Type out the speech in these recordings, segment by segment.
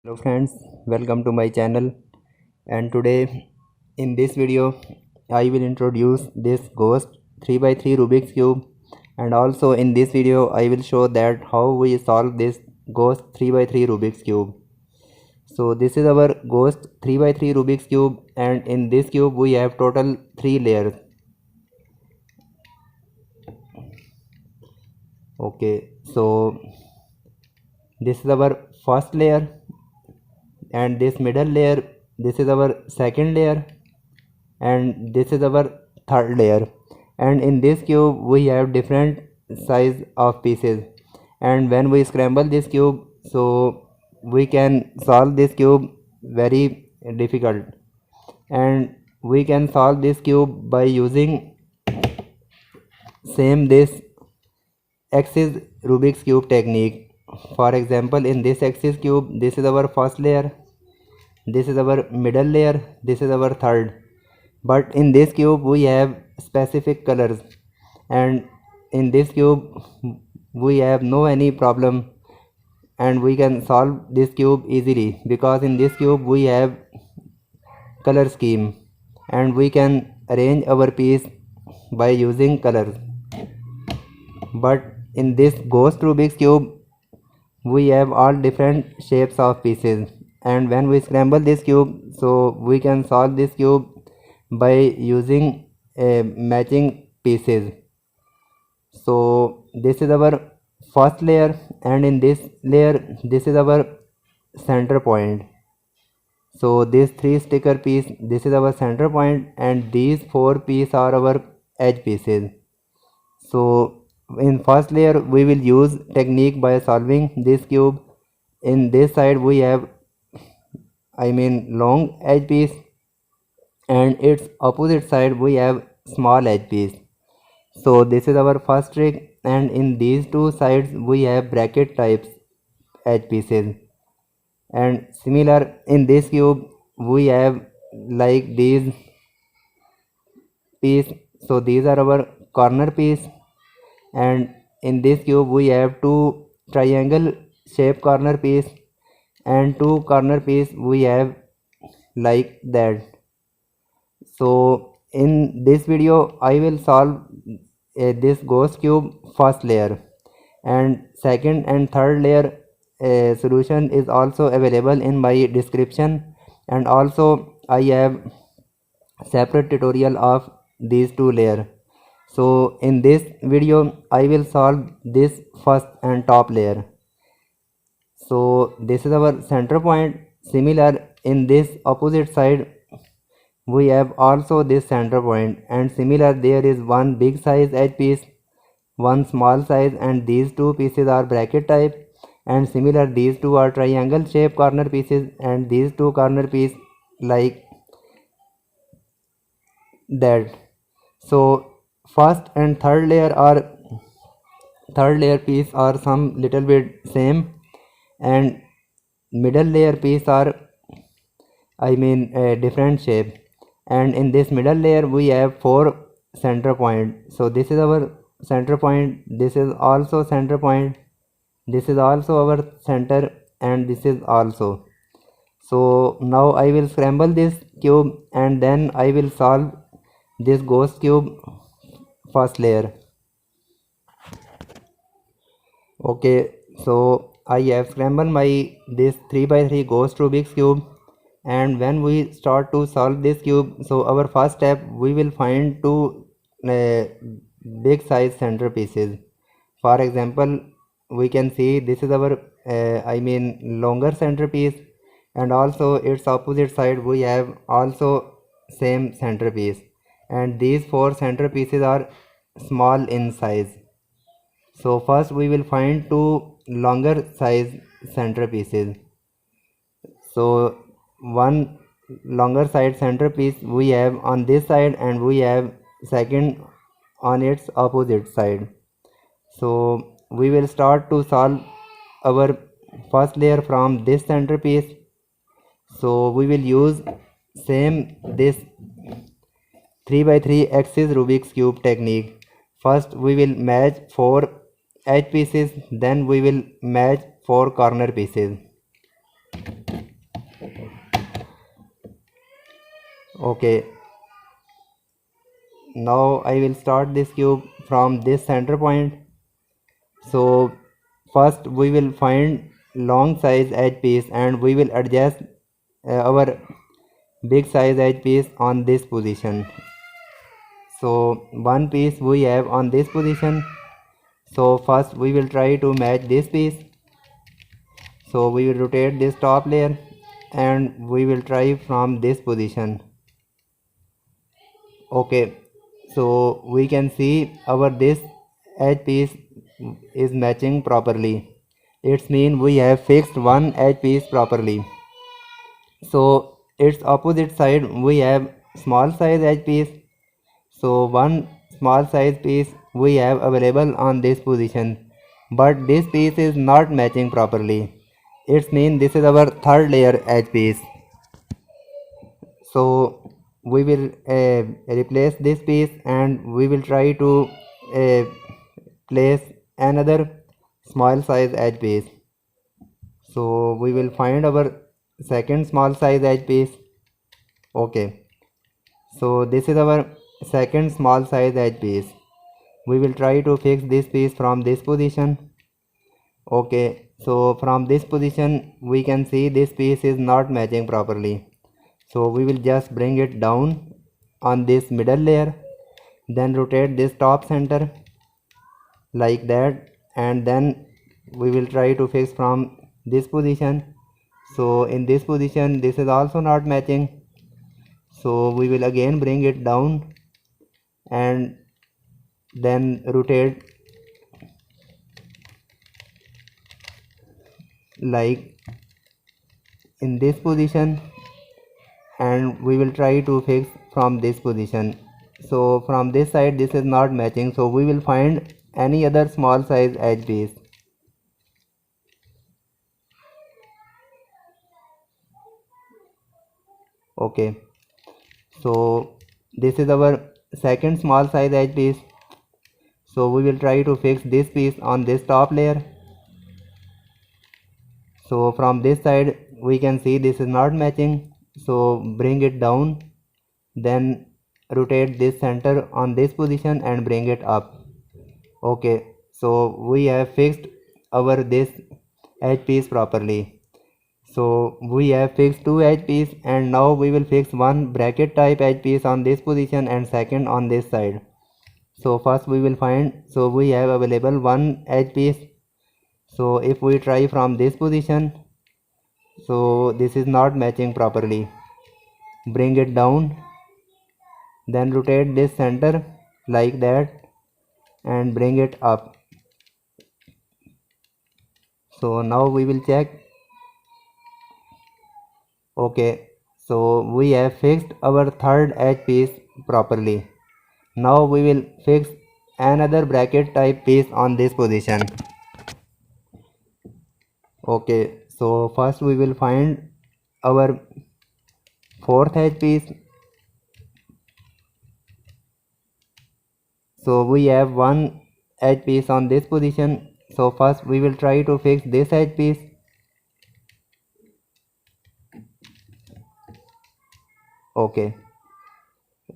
Hello friends, welcome to my channel. And today in this video I will introduce this ghost 3x3 Rubik's cube, and also in this video I will show that how we solve this ghost 3x3 Rubik's cube. So this is our ghost 3x3 Rubik's cube, and in this cube we have total 3 layers. Okay, so this is our first layer, and this middle layer, this is our second layer, and this is our third layer. And in this cube we have different size of pieces, and when we scramble this cube, so we can solve this cube very difficult, and we can solve this cube by using same this axis Rubik's cube technique. For example, in this axis cube, this is our first layer, this is our middle layer, this is our third. But in this cube we have specific colors, and in this cube we have no any problem, and we can solve this cube easily because in this cube we have color scheme, and we can arrange our piece by using colors. But in this ghost Rubik's cube we have all different shapes of pieces, and when we scramble this cube, so we can solve this cube by using matching pieces. So this is our first layer, and in this layer this is our center point. So these 3 sticker piece, this is our center point, and these 4 pieces are our edge pieces. So in first layer we will use technique by solving this cube. In this side we have long edge piece, and its opposite side we have small edge piece. So this is our first trick, and in these two sides we have bracket types edge pieces. And similar in this cube we have like these piece, so these are our corner piece, and in this cube we have 2 triangle shape corner piece, and 2 corner piece we have like that. So in this video I will solve this ghost cube first layer, and second and third layer solution is also available in my description, and also I have separate tutorial of these 2 layers. So in this video I will solve this first and top layer. So this is our center point. Similar in this opposite side we have also this center point, and similar there is one big size edge piece, one small size, and these 2 pieces are bracket type, and similar these 2 are triangle shape corner pieces, and these 2 corner piece like that. So first and third layer piece are some little bit same, and middle layer piece are different shape, and in this middle layer we have 4 center point. So this is our center point, this is also center point, this is also our center, and this is also. So now I will scramble this cube, and then I will solve this ghost cube first layer. Okay, so I have scrambled my this 3x3 ghost Rubik's cube, and when we start to solve this cube, so our first step we will find 2 big size center pieces. For example, we can see this is our longer center piece, and also its opposite side we have also same center piece, and these 4 center pieces are small in size. So first we will find 2 longer size center pieces. So one longer side center piece we have on this side, and we have second on its opposite side. So we will start to solve our first layer from this center piece. So we will use same this 3x3 axis Rubik's cube technique. First we will match 4 edge pieces, then we will match 4 corner pieces. Okay, now I will start this cube from this center point. So first we will find long size edge piece and we will adjust our big size edge piece on this position. So one piece we have on this position. So first we will try to match this piece. So we will rotate this top layer and we will try from this position. Okay, so we can see our this edge piece is matching properly. It means we have fixed one edge piece properly. So its opposite side we have small size edge piece. So one small size piece we have available on this position, but this piece is not matching properly. It means this is our third layer edge piece. So we will replace this piece and we will try to uh, place another small size edge piece. So we will find our second small size edge piece. Okay, so this is our second small size edge piece. We will try to fix this piece from this position. Okay, so from this position we can see this piece is not matching properly. So we will just bring it down on this middle layer, then rotate this top center like that, and then we will try to fix from this position. So in this position this is also not matching, so we will again bring it down and then rotate like in this position, and we will try to fix from this position. So from this side this is not matching, so we will find any other small size edge piece. Okay, so this is our second small size edge piece. So we will try to fix this piece on this top layer. So from this side we can see this is not matching, so bring it down, then rotate this center on this position and bring it up. Okay, so we have fixed our this edge piece properly. So we have fixed two edge piece, and now we will fix one bracket type edge piece on this position and second on this side. So first we will find, so we have available one edge piece. So if we try from this position, so this is not matching properly. Bring it down, then rotate this center like that and bring it up. So now we will check. Okay, so we have fixed our third edge piece properly. Now we will fix another bracket type piece on this position. Okay, so first we will find our fourth edge piece. So we have one edge piece on this position. So first we will try to fix this edge piece. Okay,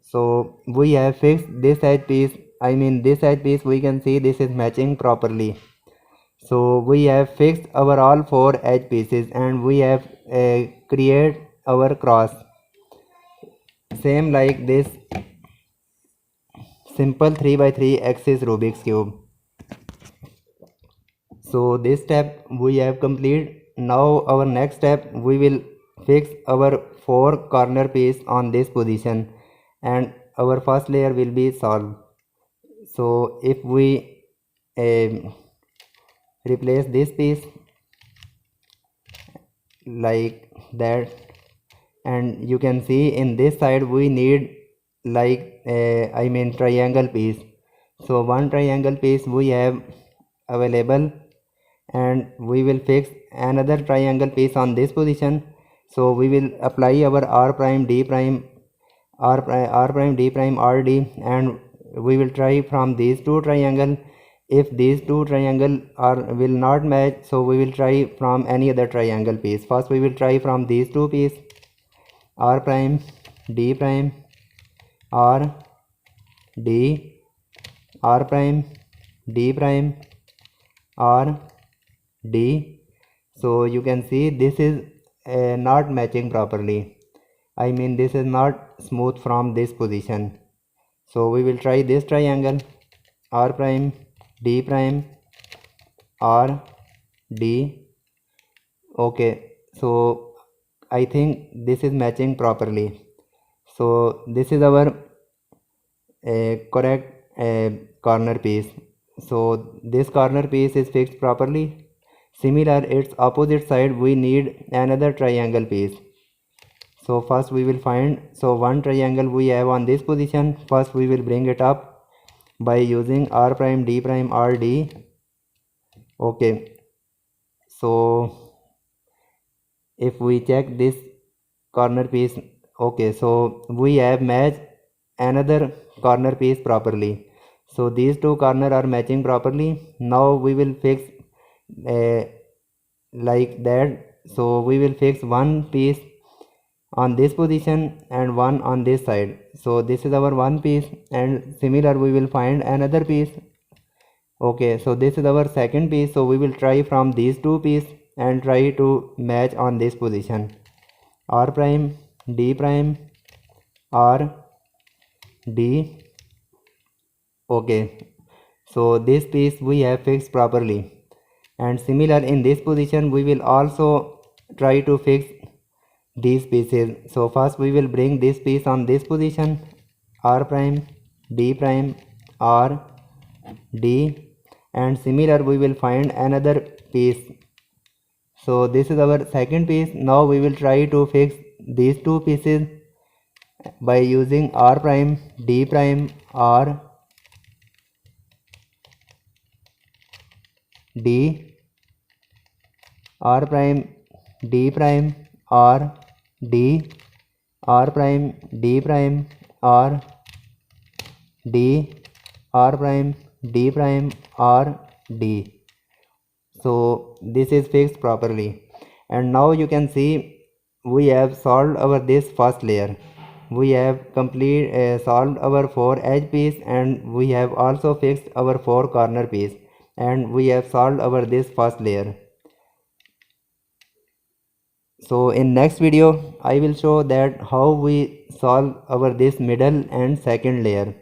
so we have fixed this edge piece. This edge piece we can see this is matching properly. So we have fixed our all four edge pieces and we have create our cross. Same like this simple 3x3 axis Rubik's cube. So this step we have completed. Now our next step, we will fix our four corner piece on this position and our first layer will be solved. So if we replace this piece like that, and you can see in this side we need like triangle piece. So one triangle piece we have available and we will fix another triangle piece on this position. So we will apply our r prime d prime r prime d prime rd, and we will try from these two triangle. If these two triangle will not match, so we will try from any other triangle piece. First we will try from these two piece r prime D prime, R, D, R prime, D prime, R, D. So you can see this is not matching properly. I mean this is not smooth from this position. So we will try this triangle, R prime, D prime, R, D. Okay, so I think this is matching properly. So this is our correct corner piece. So this corner piece is fixed properly. Similar, its opposite side we need another triangle piece. So first we will find, so one triangle we have on this position. First we will bring it up by using R prime, D prime, R, D. Okay, so if we check this corner piece, okay, so we have matched another corner piece properly. So these two corners are matching properly. Now we will fix like that. So we will fix one piece on this position and one on this side. So this is our one piece, and similar we will find another piece. Okay, so this is our second piece. So we will try from these two pieces and try to match on this position. R prime, D prime, R, D. Okay, so this piece we have fixed properly, and similar in this position we will also try to fix these pieces. So first we will bring this piece on this position, R prime, D prime, R, D, and similar we will find another piece. So this is our second piece. Now we will try to fix these two pieces by using R prime, D prime, R, D, R prime, D prime, R, D, R prime, D prime, R, D, R prime, D prime, R, D. So this is fixed properly, and now you can see we have solved our this first layer. We have solved our 4 edge piece, and we have also fixed our 4 corner piece, and we have solved our this first layer. So in next video I will show that how we solve our this middle and second layer.